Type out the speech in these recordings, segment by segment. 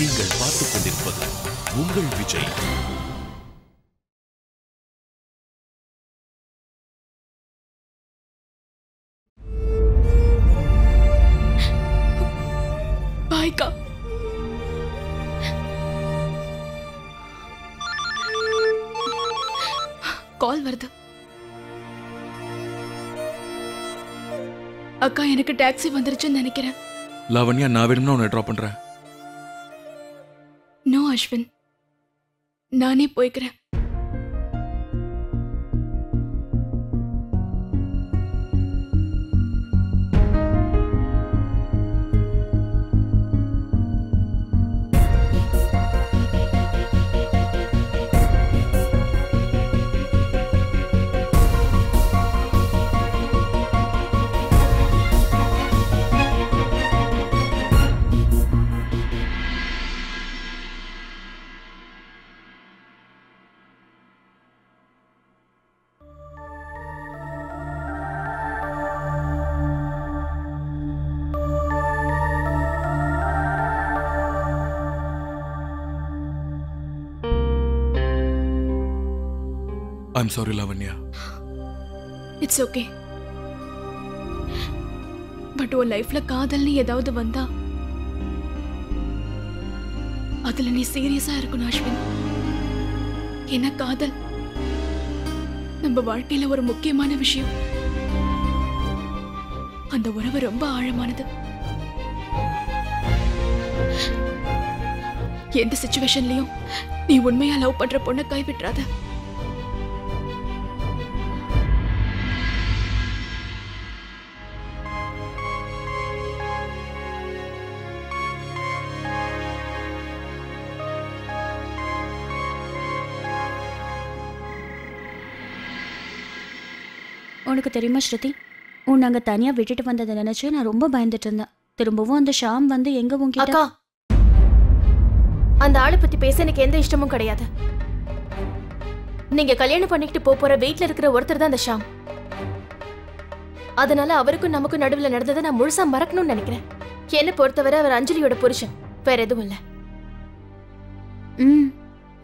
நீங்கள் பார்த்துக் கொண்டிருப்பது உங்கள் விஜய். பாய்க்கா. கால் வருது. அக்கா, எனக்கு டாக்ஸி வந்துருச்சுன்னு நினைக்கிறேன். லாவண்யா, நான் வேணும்னா உன்னை ட்ராப் பண்றேன். நோ அஸ்வின், நானே போய்க்கிறேன். I'm sorry, Lavanya. It's okay. But உன் லைஃப்ல காதல்னு ஏதாவது வந்தா அதுல நீ சீரியஸா இருக்கணும் அஸ்வின். ஏன்னா காதல் நம்ம வாழ்க்கையில ஒரு முக்கியமான விஷயம். அந்த உறவு ரொம்ப ஆழமானது. எந்த சிச்சுவேஷன்லயும் நீ உண்மையா லவ் பண்ற பொண்ணை கைவிட்டுறாத. உனக்கு தெரியுமா ஸ்ருதி, உன்னை அங்கே தனியாக விட்டுட்டு வந்ததை நினைச்சு நான் ரொம்ப பயந்துட்டு இருந்தேன். திரும்பவும் அந்த ஷாம் வந்து எங்க உங்ககிட்ட அக்கா, அந்த ஆளை பத்தி பேச எனக்கு எந்த இஷ்டமும் கிடையாது. நீங்க கல்யாணம் பண்ணிக்கிட்டு போற வீட்டுல இருக்கிற ஒருத்தர் தான் அந்த ஷாம். அதனால அவருக்கும் நமக்கும் நடுவில் நடந்ததை நான் முழுசா மறக்கணும்னு நினைக்கிறேன். என்ன பொறுத்தவரை அவர் அஞ்சலியோட புருஷன், வேற எதுவும் இல்ல.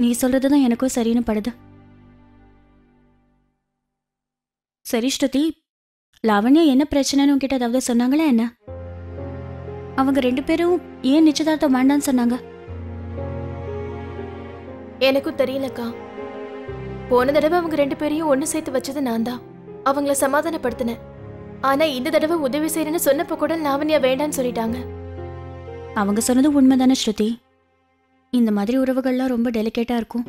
நீ சொல்றதுதான் எனக்கும் சரின்னு படுது. சரி ஸ்ருதி, லாவண்யா என்ன பிரச்சனைன்னு உங்ககிட்ட ஏதாவது சொன்னாங்களா என்ன? அவங்க ரெண்டு பேரும் ஏன் நிச்சயதார்த்தம் வேண்டான்னு சொன்னாங்க? எனக்கும் தெரியலக்கா. போன தடவை அவங்க ரெண்டு பேரையும் ஒன்னு சேர்த்து வச்சது நான் தான். அவங்கள சமாதானப்படுத்தினேன். ஆனா இந்த தடவை உதவி செய்யறேன்னு சொன்னப்ப கூட லாவண்யா வேண்டான்னு சொல்லிட்டாங்க. அவங்க சொன்னது உண்மைதானே ஸ்ருதி. இந்த மாதிரி உறவுகள்லாம் ரொம்ப டெலிகேட்டா இருக்கும்.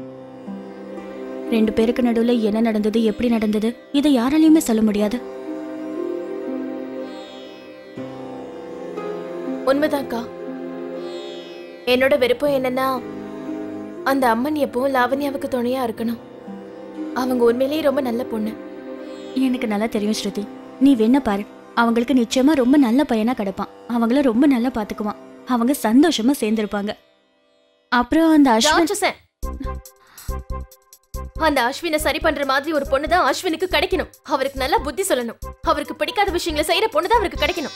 ரெண்டு பேருக்கு நடுவில் என்ன நடந்தது, எப்படி நடந்தது, இதை யாராலையுமே சொல்ல முடியாது. உண்மைதான்க்கா. என்னோட விருப்பம் என்னன்னா, அந்த அம்மன் எப்பவும் லாவண்யாவுக்கு துணையா இருக்கணும். அவங்க உண்மையிலேயே ரொம்ப நல்ல பொண்ணு. எனக்கு நல்லா தெரியும் ஸ்ருதி. நீ வேணா பாரு, அவங்களுக்கு நிச்சயமா ரொம்ப நல்ல பையனா கிடைப்பான். அவங்கள ரொம்ப நல்லா பாத்துக்குவான். அவங்க சந்தோஷமா சேர்ந்திருப்பாங்க. அப்புறம் அந்த அந்த அஸ்வினை சரி பண்ற மாதிரி ஒரு பொண்ணு தான் அஸ்வினுக்கு கிடைக்கணும். அவருக்கு நல்லா புத்தி சொல்லணும். அவருக்கு பிடிக்காத விஷயங்களை செய்யற பொண்ணு தான் அவருக்கு கிடைக்கணும்.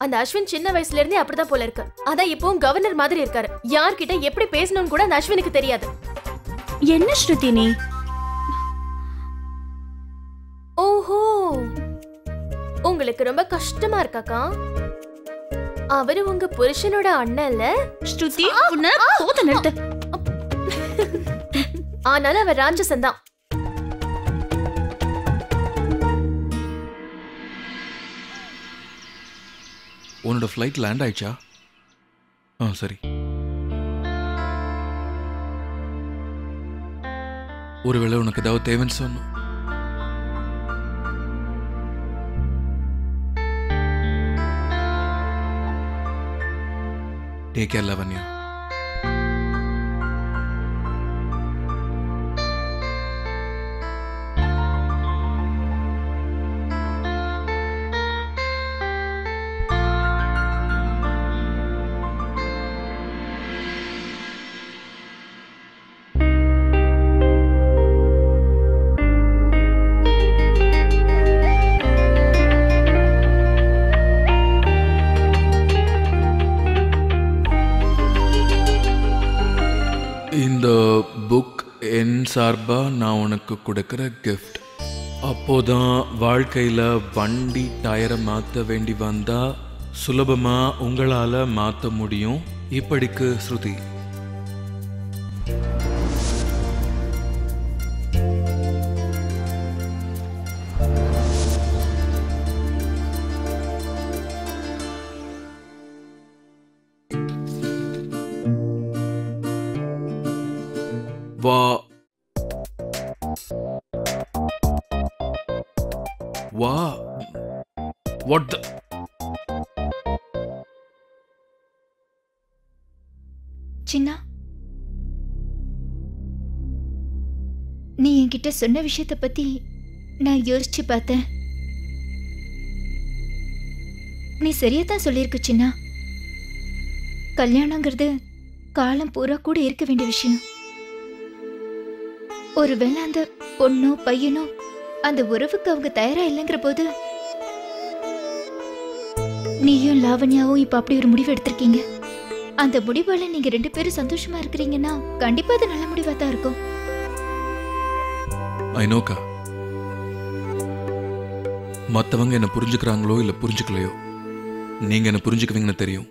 அந்த அஸ்வின் சின்ன வயசுல இருந்தே அப்படிதான் போல இருக்கு. அதான் இப்பவும் கவர்னர் மாதிரி இருக்காரு. யார்கிட்ட எப்படி பேசணும்னு கூட அந்த அஸ்வினுக்கு தெரியாது. என்ன ஸ்ருதி நீ? ஓஹோ, உங்களுக்கு ரொம்ப கஷ்டமா இருக்காக்கா? அவரு உங்க புருஷனோட அண்ணன்ல ஸ்ருதி. போத நிறுத்து. ஆனாலும் அவர் ராட்சசன் தான். உன்னோட ஃப்ளைட் லேண்ட் ஆயிடுச்சா? சரி. ஒருவேளை உனக்கு ஏதாவது தேவைன்னு சொன்ன. Take care Lavanya. இந்த புக் என் சார்பா நான் உனக்கு கொடுக்குற கிஃப்ட். அப்போதான் வாழ்க்கையில வண்டி டயரை மாற்ற வேண்டி வந்தா சுலபமா உங்களால மாற்ற முடியும். இப்படிக்கு ஸ்ருதி. வா வா வாட் த சின்னா, நீ என்கிட்ட சொன்ன விஷயத்தை பத்தி நான் யோசிச்சு பார்த்தேன். நீ சரியா தான் சொல்லியிருக்க சின்னா. கல்யாணங்கிறது காலம் பூரா கூட இருக்க வேண்டிய விஷயம். ஒருவேளை அந்த பொண்ணோ பையனோ அந்த உறவுக்கு அவங்க தயாரா இல்லைங்கிற போது நீயும் லாவண்யாவும் இப்ப அப்படி ஒரு முடிவு எடுத்திருக்கீங்க. அந்த முடிவால நீங்க 2 பேரும் சந்தோஷமா இருக்கிறீங்கன்னா கண்டிப்பா அது நல்ல முடிவா தான் இருக்கும். ஐ நோக்கா, மற்றவங்க என்ன புரிஞ்சுக்கிறாங்களோ இல்லை புரிஞ்சுக்கலையோ, நீங்க என்ன புரிஞ்சுக்குவீங்கன்னு தெரியும்.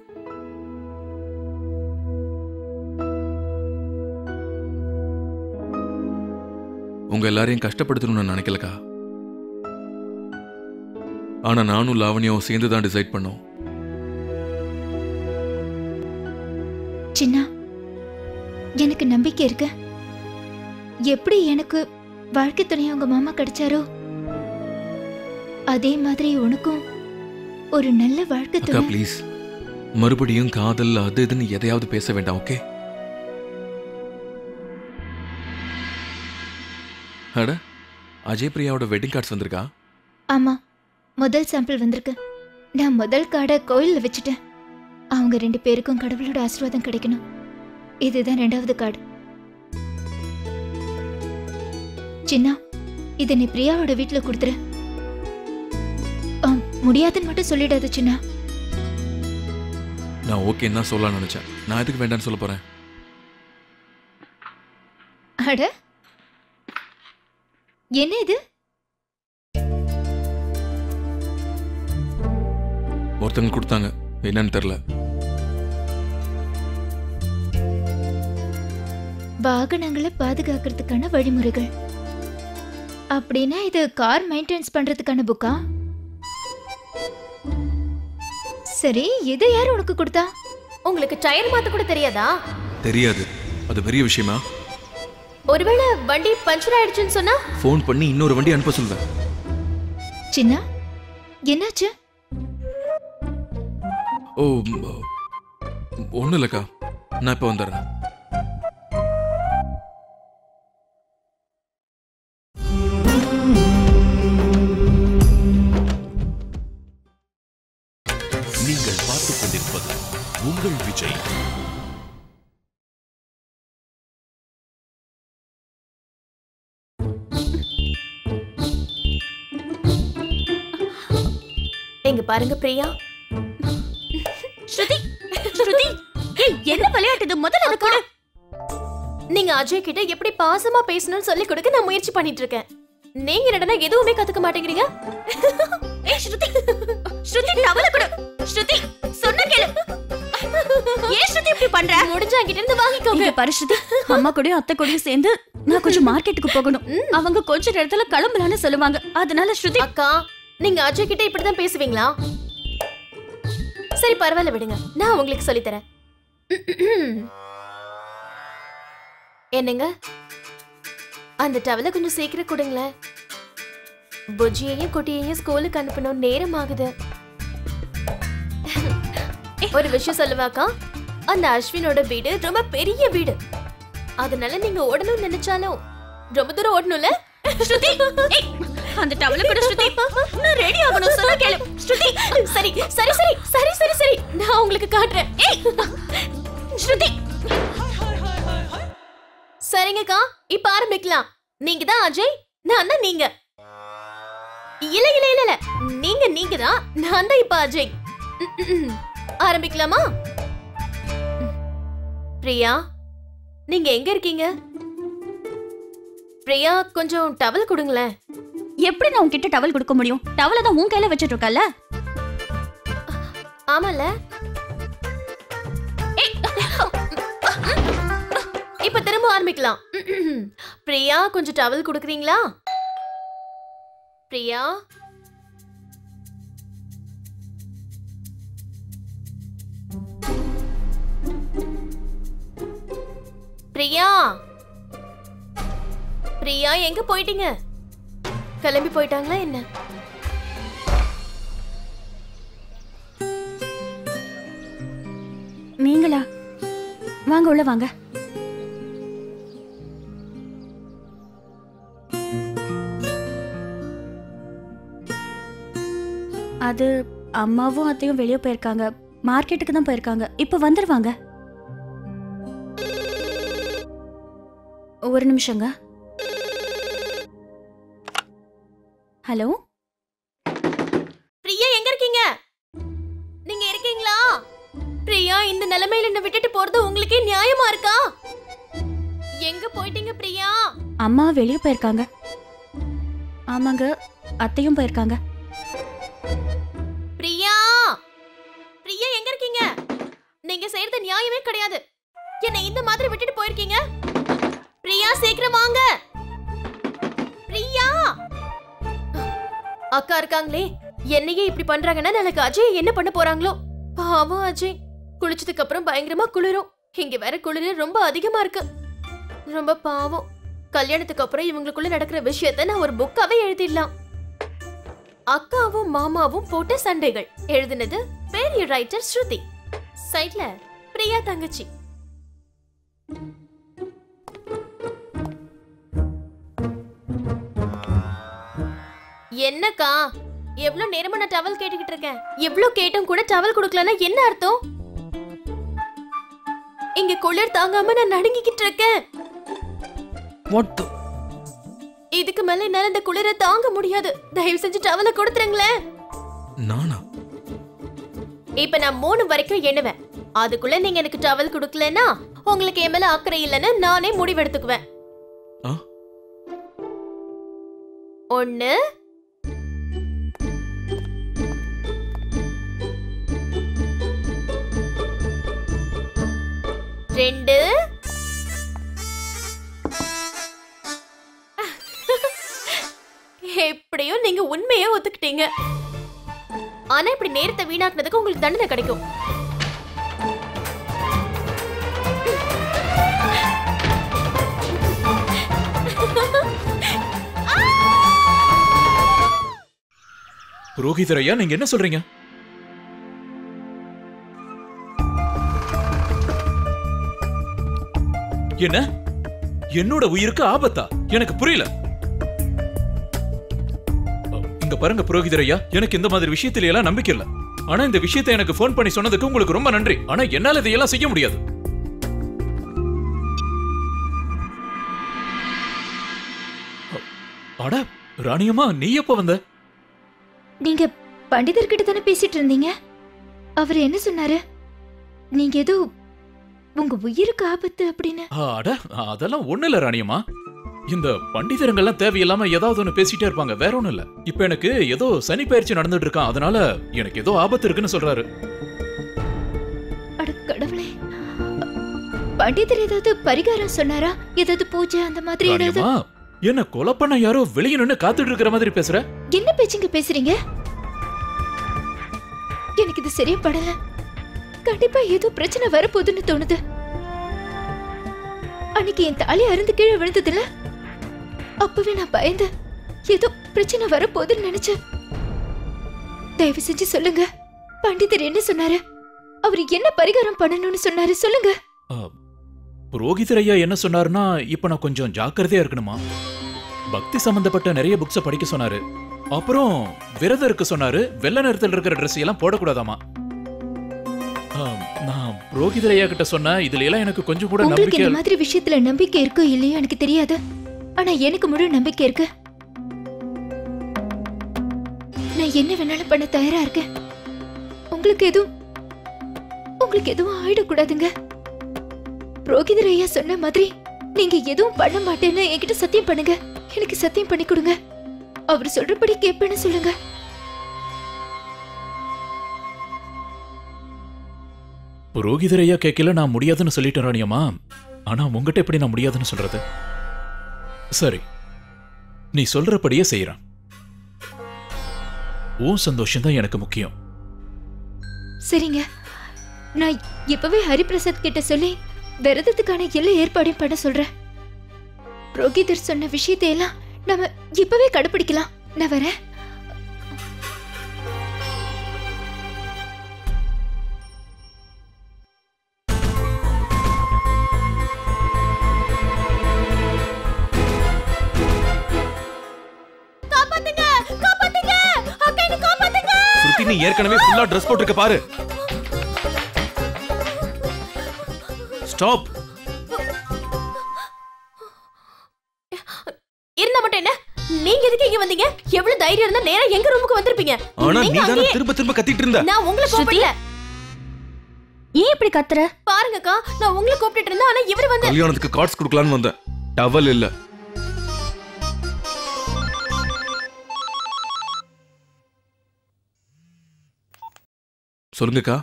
உங்க எல்லாரையும் கஷ்டப்படுத்தணும்னு நினைக்கலக்கா. ஆனா நானும் லாவண்யாவும் சேர்ந்து தான் டிசைட் பண்ணோம். சின்னா, எனக்கு நம்பிக்கை இருக்கு. எப்படி எனக்கு வாழ்க்கை துணையா உங்க மாமா கிடைச்சாரோ அதே மாதிரி உனக்கும் ஒரு நல்ல வாழ்க்கை அக்கா துணை. ப்ளீஸ், மறுபடியும் காதல் அது இதுன்னு எதையாவது பேச வேண்டாம். ஓகே? அட, அஜய் பிரியாவோட வெட்டிங் கார்ட்ஸ் வந்திருக்கா? ஆமா, முதல் சாம்பிள் வந்திருக்கு. நான் முதல் கார்டை கோயில்ல வச்சுட்டேன். அவங்க 2 பேருக்கும் கடவுளோட ஆசீர்வாதம் கிடைக்கணும். இதுதான் 2வது கார்டு. சின்னா, இதை நீ பிரியாவோட வீட்டுல கொடுத்துரு. முடியாதுன்னு மட்டும் சொல்லிடாத சின்னா. நான் ஓகேன்னு தான் சொல்லலாம்னு நினைச்சேன். நான் எதுக்கு வேண்டாம்னு சொல்ல போறேன்? அட, என்ன இது? ஒருத்தங்க கொடுத்தாங்க, என்னன்னு தெரியல. வாகனங்களை பாதுகாக்கிறதுக்கான வழிமுறைகள். அப்படின்னா இது கார் மெயின்டெனன்ஸ் பண்றதுக்கான புக்கா? சரி, இதை யார் உனக்கு கொடுத்தா? உங்களுக்கு டயர் மாத்த கூட தெரியாதா? தெரியாது. அது பெரிய விஷயமா? ஒருவேளை வண்டி பஞ்சர் ஆயிடுச்சுன்னு சொன்னா ஃபோன் பண்ணி இன்னொரு வண்டி அனுப்ப சொல்லுவேன். சின்னா, என்னாச்சு? ஓ, ஒன்றும் இல்லைக்கா, நான் இப்போ வந்துடுறேன். நீங்கள் பார்த்துக் கொண்டிருப்பது உங்கள் விஜய். எங்க பாருங்க பிரியா. ஸ்ருதி, ஸ்ருதி, ஏய், என்ன விளையாட்டு இது? முதல்ல அத கொடு. நீங்க அஜய் கிட்ட எப்படி பாசமா பேசணும்னு சொல்லி கொடுக்க நான் முயற்சி பண்ணிட்டு இருக்கேன். நீங்க என்னடா எதுவுமே கத்துக்க மாட்டேங்கிறீங்க? ஏய் ஸ்ருதி, ஸ்ருதி டவல கொடு. ஸ்ருதி, சொன்ன கேளு. ஏன் ஸ்ருதி இப்படி பண்ற? முடிஞ்சா என்கிட்ட இருந்து வாங்கிக்கோங்க. இங்க பாரு ஸ்ருதி, அம்மா கூடயும் அத்தை கூடயும் சேர்ந்து நான் கொஞ்சம் மார்க்கெட்டுக்கு போகணும். அவங்க கொஞ்ச நேரத்துல கிளம்பலான்னு சொல்லுவாங்க. அதனால ஸ்ருதி. அக்கா, நீங்க அஜய் கிட்ட இப்படிதான் பேசுவீங்களா? சரி பரவாயில்ல, விடுங்க, நான் உங்களுக்கு சொல்லி தரேன். என்னங்க, அந்த டவலை கொஞ்சம் சீக்கிரம் கொடுங்களேன். புஜ்ஜியையும் குட்டியையும் ஸ்கூலுக்கு அனுப்பணும், நேரம் ஆகுது. ஒரு விஷயம் சொல்லுவாக்கா, அந்த அஸ்வினோட வீடு ரொம்ப பெரிய வீடு. அதனால நீங்க ஓடணும்னு நினைச்சாலும் ரொம்ப தூரம் ஓடணும்ல. ஸ்ருதி, ஏய், அந்த டவல கொடு ஸ்ருதி. நான் ரெடி ஆகணும், சொன்ன கேளு. ஸ்ருதி, சரி சரி சரி சரி சரி சரி நான் உங்களுக்கு காட்டுறேன். ஏய் ஸ்ருதி. சரிங்கக்கா, இப்ப ஆரம்பிக்கலாம். நீங்க தான் அஜய், நான் தான் நீங்க. இல்ல இல்ல இல்ல இல்ல, நீங்க தான், நான் தான் இப்ப அஜய். ஆரம்பிக்கலாமா? பிரியா, நீங்க எங்க இருக்கீங்க? பிரியா, கொஞ்சம் டவல் கொடுங்களேன். எப்படி நான் உன்கிட்ட டவல் கொடுக்க முடியும்? டவலை தான் உன் கையில வச்சிட்டு இருக்கல. ஆமால. இப்ப திரும்ப ஆரம்பிக்கலாம். பிரியா, கொஞ்சம் டவல் கொடுக்குறீங்களா? பிரியா, பிரியா, பிரியா எங்க போயிட்டீங்க? கிளம்பி போயிட்டாங்களா என்ன? நீங்களா? வாங்க உள்ள வாங்க. அது அம்மாவும் அத்தையும் வெளியே போயிருக்காங்க. மார்க்கெட்டுக்கு தான் போயிருக்காங்க. இப்ப வந்துருவாங்க. ஒரு நிமிஷங்க. ஹலோ, பிரியா எங்க இருக்கீங்க? நீங்க இருக்கீங்களா? பிரியா, இந்த நிலைமையில என்ன விட்டுட்டு போறது உங்களுக்கே நியாயமா இருக்கா? எங்க போயிட்டீங்க பிரியா? அம்மா வெளியே போயிருக்காங்க. ஆமாங்க, அத்தையும் போயிருக்காங்க. பிரியா, பிரியா எங்க இருக்கீங்க? நீங்க செய்யறது நியாயமே கிடையாது. என்ன இந்த மாதிரி விட்டுட்டு போயிருக்கீங்க. பிரியா, சீக்கிரம் வாங்க. பிரியா, அக்கா இருக்காங்களே, என்னையே இப்படி பண்றாங்கன்னா நாளைக்கு அஜய் என்ன பண்ண போறாங்களோ? பாவம் அஜய். குளிச்சதுக்கு அப்புறம் பயங்கரமா குளிரும். இங்க வேற குளிர் ரொம்ப அதிகமா இருக்கு. ரொம்ப பாவம். கல்யாணத்துக்கு அப்புறம் இவங்களுக்குள்ள நடக்கிற விஷயத்தை நான் ஒரு புக்காவே எழுதிடலாம். அக்காவும் மாமாவும் போட்ட சண்டைகள். எழுதினது பெரிய ரைட்டர் ஸ்ருதி. சைட்ல பிரியா தங்கச்சி. என்னக்கா, எவ்வளவு நேரமா நான் டவல் கேட்டுக்கிட்டு இருக்கேன். எவ்வளவு கேட்டும் கூட டவல் கொடுக்கலன்னா என்ன அர்த்தம்? இங்க குளிர் தாங்காம நான் நடுங்கிக்கிட்டு இருக்கேன். இதுக்கு மேல என்னால இந்த குளிரை தாங்க முடியாது. தயவு செஞ்சு டவலை கொடுத்துருங்களேன். நானா? இப்ப நான் 3 வரைக்கும் எண்ணுவேன். அதுக்குள்ள நீங்க எனக்கு டவல் கொடுக்கலன்னா உங்களுக்கு என் மேல அக்கறை இல்லைன்னு நானே முடிவெடுத்துக்குவேன். 1 2 எப்படியும் நீங்க உண்மையை ஒத்துக்கிட்டீங்க. ஆனா இப்படி நேரத்தை வீணாக்குனதுக்கு உங்களுக்கு தண்டனை கிடைக்கும். புரோகிதரையா, நீங்க என்ன சொல்றீங்க? என்ன? என்னோட உயிருக்கு ஆபத்தா? எனக்கு புரியல. இங்க பாருங்க புரோகிதரையா, எனக்கு இந்த மாதிரி விஷயத்துல எல்லாம் நம்பிக்கை இல்ல. ஆனா இந்த விஷயத்தை எனக்கு போன் பண்ணி சொன்னதுக்கு உங்களுக்கு ரொம்ப நன்றி. ஆனா என்னால இதையெல்லாம் செய்ய முடியாது. அட ராணியம்மா, நீ எப்ப வந்த? நீங்க பண்டிதர்கிட்ட தானே பேசிட்டு இருந்தீங்க? அவர் என்ன சொன்னாரு? நீங்க ஏதோ உங்க உயிருக்கு ஆபத்து அப்படின்னு. அட அதெல்லாம் ஒண்ணு இல்ல ராணியம்மா. இந்த பண்டிதர்கள்லாம் தேவையில்லாம ஏதாவது ஒண்ணு பேசிட்டே இருப்பாங்க, வேற ஒண்ணும் இல்ல. இப்ப எனக்கு ஏதோ சனி பயிற்சி நடந்துட்டு இருக்கான், அதனால எனக்கு ஏதோ ஆபத்து இருக்குன்னு சொல்றாரு. அட கடவுளே, பண்டிதர் ஏதாவது பரிகாரம் சொன்னாரா? ஏதாவது பூஜை அந்த மாதிரி ஏதாவது? ராணியம்மா, என்ன கொலை பண்ண யாரோ வெளியே நின்னு காத்துட்டு இருக்கிற மாதிரி பேசுற? என்ன பேச்சுங்க பேசுறீங்க? எனக்கு இது சரியா படல. கண்டிப்பா ஏதோ பிரச்சனை வரப்போகுதுன்னு தோணுது. அன்னைக்கு என் தாலி அருந்து கீழே விழுந்ததுல அப்பவே நான் பயந்து ஏதோ பிரச்சனை வரப்போகுதுன்னு நினைச்சேன். தயவு செஞ்சு சொல்லுங்க, பண்டிதர் என்ன சொன்னாரு? அவர் என்ன பரிகாரம் பண்ணணும்னு சொன்னாரு? சொல்லுங்க. புரோகிதர் ஐயா என்ன சொன்னாருன்னா, இப்ப நான் கொஞ்சம் ஜாக்கிரதையா இருக்கணுமா. பக்தி சம்பந்தப்பட்ட நிறைய புக்ஸ படிக்க சொன்னாரு. அப்புறம் விரதம் இருக்க சொன்னாரு. வெள்ளை நிறத்தில் இருக்கிற ட்ரெஸ் எல்லாம் போடக்கூடாதாமா. நான் புரோகிதர் ஐயா கிட்ட சொன்ன, இதுல எல்லாம் எனக்கு கொஞ்சம் கூட உங்களுக்கு நம்பிக்கை. இந்த மாதிரி விஷயத்துல நம்பிக்கை இருக்கோ இல்லையோ எனக்கு தெரியாது. ஆனா எனக்கு முழு நம்பிக்கை இருக்கு. நான் என்ன வேணாலும் பண்ண தயாரா இருக்கேன். உங்களுக்கு எதுவும் ஆயிடக்கூடாதுங்க. புரோகிதர் ஐயா சொன்ன மாதிரி நீங்க எதுவும் பண்ண மாட்டேன்னு என்கிட்ட சத்தியம் பண்ணுங்க. எனக்கு சத்தியம் பண்ணி கொடுங்க. அவர் சொல்றபடி கேட்பேன்னு சொல்லுங்க. புரோகிதர் ஐயா கேட்கல நான் முடியாதுன்னு சொல்லிட்டேன் ராணியம்மா. ஆனா உங்ககிட்ட எப்படி நான் முடியாதுன்னு சொல்றது? சரி, நீ சொல்றபடியே செய்யறேன். உன் சந்தோஷம் தான் எனக்கு முக்கியம். சரிங்க, நான் இப்பவே ஹரிபிரசாத் கிட்ட சொல்லி விரதத்துக்கான எல்லா ஏற்பாடையும் பண்ண சொல்றேன். புரோகிதர் சொன்ன விஷயத்தை எல்லாம் நம்ம இப்பவே கடைபிடிக்கலாம். நான் வரேன். ஸ்ருதி, நீ ஏற்கனவே ஃபுல்லா ட்ரெஸ் போட்டுருக்க பாரு. ஸ்டாப். இருந்தா மட்டும் என்ன? நீங்க எதுக்கு இங்க வந்தீங்க? எவ்வளவு தைரியம் இருந்தா நேரா எங்க ரூமுக்கு வந்திருப்பீங்க. ஆனா நீ தான திரும்ப திரும்ப கத்திட்டு இருந்த. நான் உங்களை கூப்பிடல. ஏன் இப்படி கத்துற? பாருங்கக்கா, நான் உங்களை கூப்பிட்டுட்டு இருந்தேன். ஆனா இவரு வந்து கல்யாணத்துக்கு கார்ட்ஸ் கொடுக்கலாம்னு வந்தேன். டவல் இல்ல. சொல்லுங்கக்கா.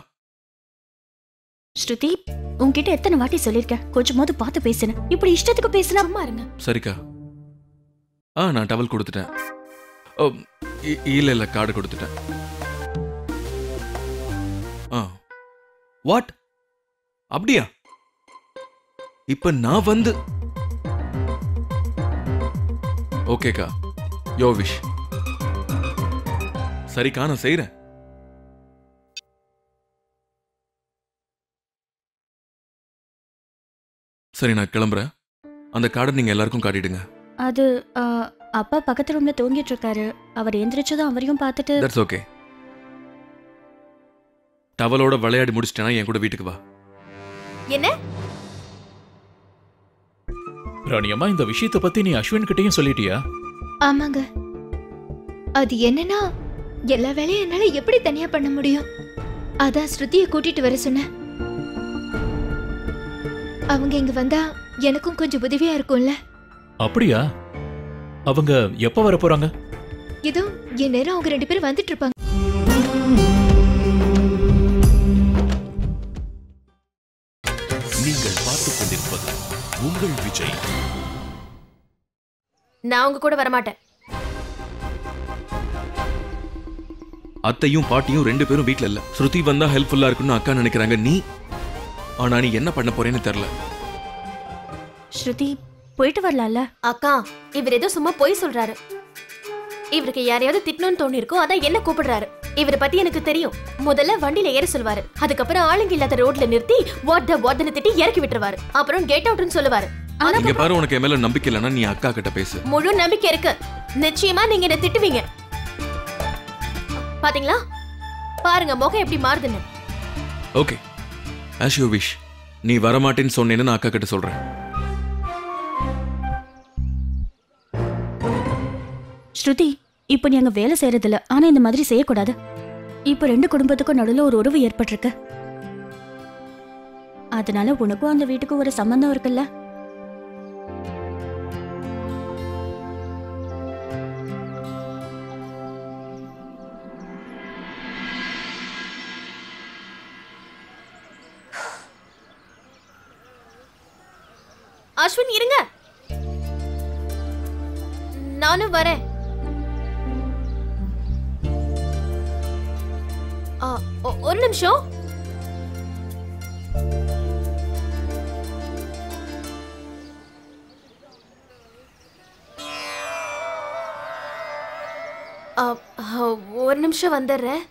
ஸ்ருதி, உன்கிட்ட எத்தனை வாட்டி சொல்லிருக்கேன், கொஞ்சமாவது பார்த்து பேசுன. இப்படி இஷ்டத்துக்கு பேசினா சும்மா இருங்க. சரிக்கா. நான் டவல் கொடுத்துட்டேன். இல்ல கார்டு கொடுத்துட்டேன். வாட்? அப்படியா? இப்ப நான் வந்து ஓகேக்கா, யோ விஷ். சரிக்கா, நான் செய்றேன். சரி, நான் கிளம்புறேன். அந்த கார்டை நீங்க எல்லாருக்கும் காட்டிடுங்க. அது அப்பா பக்கத்து ரூம்ல தூங்கிட்டு இருக்காரு. அவர் எந்திரிச்சதும் அவரையும் பார்த்துட்டு. That's okay. டவலோட விளையாடி முடிச்சிட்டேனா என் கூட வீட்டுக்கு வா. என்ன? ராணியம்மா, இந்த விஷயத்தை பத்தி நீ அஸ்வின் கிட்டயும் சொல்லிட்டியா? ஆமாங்க. அது என்னன்னா, எல்லா வேலையும் என்னால எப்படி தனியா பண்ண முடியும்? அதான் ஸ்ருதியை கூட்டிட்டு வர சொன்னேன். அவங்க இங்க வந்தா எனக்கும் கொஞ்சம் உதவியா இருக்கும்ல. அப்படியா? அவங்க எப்ப வர போறாங்க? இதோ என் நேரம் அவங்க 2 பேரும் வந்துட்டு இருப்பாங்க. நீங்கள் பார்த்துக் கொண்டிருப்பது உங்கள் விஜய். நான் உங்க கூட வரமாட்டேன். அத்தையும் பாட்டியும் 2 பேரும் வீட்ல இல்ல. ஸ்ருதி வந்தா ஹெல்ப்ஃபுல்லா இருக்குன்னு அக்கா நினைக்கிறாங்க. ஆனா நீ என்ன பண்ண போறேன்னு தெரியல. ஸ்ருதி, போயிட்டு வரலாம்ல? அக்கா, இவர் ஏதோ சும்மா போய் சொல்றாரு. இவருக்கு யாரையாவது திட்டணும்னு தோணி இருக்கும், அதான் என்ன கூப்பிடுறாரு. இவரை பத்தி எனக்கு தெரியும். முதல்ல வண்டியில ஏற சொல்வாரு. அதுக்கப்புறம் ஆளுங்க இல்லாத ரோட்ல நிறுத்தி வாட்னு திட்டி இறக்கி விட்டுருவாரு. அப்புறம் கேட் அவுட்னு சொல்லுவாரு. இங்க பாரு, உனக்கு என் மேல நம்பிக்கை இல்லைன்னா நீ அக்கா கிட்ட பேசு. முழு நம்பிக்கை இருக்கு. நிச்சயமா நீங்க என்ன திட்டுவீங்க. பாத்தீங்களா? பாருங்க முகம் எப்படி மாறுதுன்னு. Okay, as you wish. நீ வரமாட்டேன்னு சொன்னேன்னு நான் அக்கா கிட்ட சொல்றேன். ஸ்ருதி, இப்ப நீ அங்க வேலை செய்யறதில்ல. ஆனா இந்த மாதிரி செய்யக்கூடாது. இப்ப 2 குடும்பத்துக்கும் நடுவுல ஒரு உறவு ஏற்பட்டிருக்கு. அதனால உனக்கும் அந்த வீட்டுக்கும் ஒரு சம்பந்தம் இருக்குல்ல. அஸ்வின், இருங்க, நானும் வரேன். ஒரு நிமிஷம். ஒரு நிமிஷம் வந்துடுறேன்.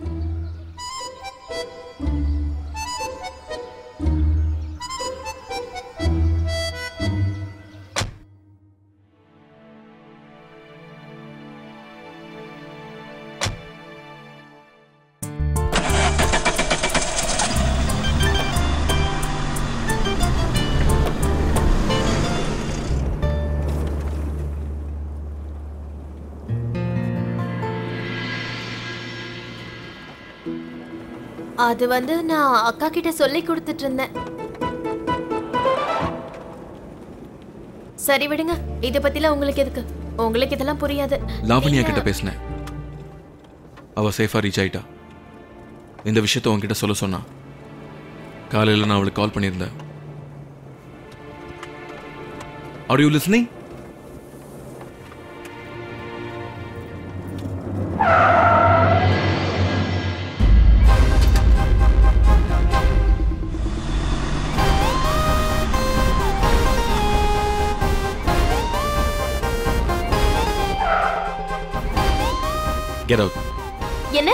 அது வந்து நான் அக்கா கிட்ட சொல்லி கொடுத்துட்டு இருந்தேன். சரி விடுங்க, இத பத்திலாம் உங்களுக்கு எதுக்கு? உங்களுக்கு இதெல்லாம் புரியாது. லாவண்யா கிட்ட பேசினேன். அவ சேஃபா ரீச் ஆயிட்டா. இந்த விஷயத்த உன்கிட்ட சொல்ல சொன்னா. காலையில் நான் அவளுக்கு கால் பண்ணியிருந்தேன். Are you listening? Get out. என்ன?